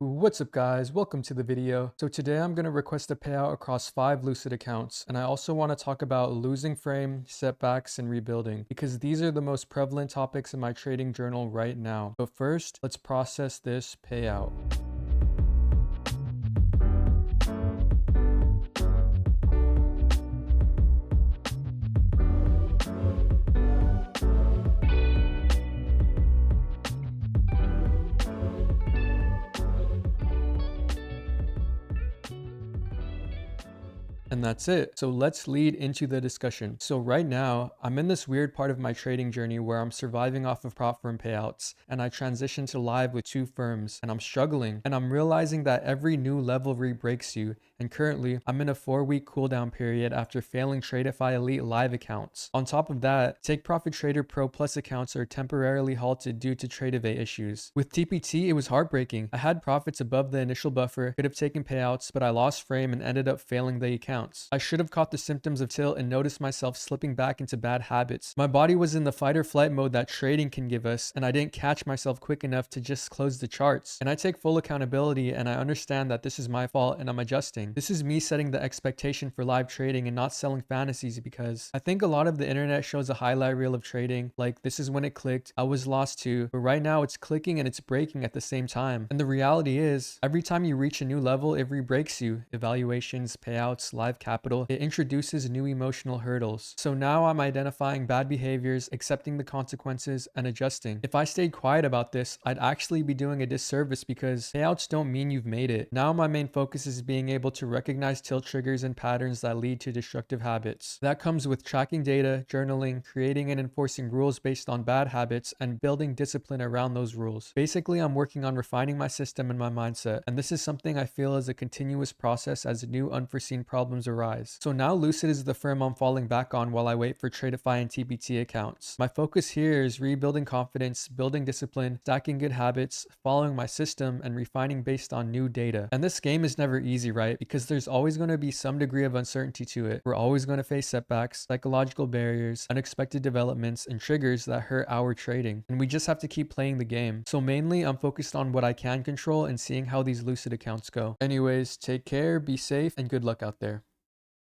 What's up guys, welcome to the video. So today I'm going to request a payout across 5 Lucid accounts, and I also want to talk about losing frame, setbacks, and rebuilding because these are the most prevalent topics in my trading journal right now. But first, let's process this payout. And that's it. So let's lead into the discussion. So right now, I'm in this weird part of my trading journey where I'm surviving off of prop firm payouts, and I transitioned to live with 2 firms, and I'm struggling. And I'm realizing that every new level re-breaks you, and currently, I'm in a 4-week cooldown period after failing Tradeify Elite live accounts. On top of that, Take Profit Trader Pro Plus accounts are temporarily halted due to Tradeivay issues. With TPT, it was heartbreaking. I had profits above the initial buffer, could have taken payouts, but I lost frame and ended up failing the account. I should have caught the symptoms of tilt and noticed myself slipping back into bad habits. My body was in the fight or flight mode that trading can give us, and I didn't catch myself quick enough to just close the charts. And I take full accountability, and I understand that this is my fault and I'm adjusting. This is me setting the expectation for live trading and not selling fantasies, because I think a lot of the internet shows a highlight reel of trading, like this is when it clicked, I was lost too, but right now it's clicking and it's breaking at the same time. And the reality is, every time you reach a new level, it re-breaks you. Evaluations, payouts, live capital, it introduces new emotional hurdles. So now I'm identifying bad behaviors, accepting the consequences, and adjusting. If I stayed quiet about this, I'd actually be doing a disservice because payouts don't mean you've made it. Now my main focus is being able to recognize tilt triggers and patterns that lead to destructive habits. That comes with tracking data, journaling, creating and enforcing rules based on bad habits, and building discipline around those rules. Basically, I'm working on refining my system and my mindset, and this is something I feel is a continuous process as new unforeseen problems arise. So now Lucid is the firm I'm falling back on while I wait for Tradeify and TPT accounts. My focus here is rebuilding confidence, building discipline, stacking good habits, following my system, and refining based on new data. And this game is never easy, right? Because there's always going to be some degree of uncertainty to it. We're always going to face setbacks, psychological barriers, unexpected developments, and triggers that hurt our trading. And we just have to keep playing the game. So mainly, I'm focused on what I can control and seeing how these Lucid accounts go. Anyways, take care, be safe, and good luck out there.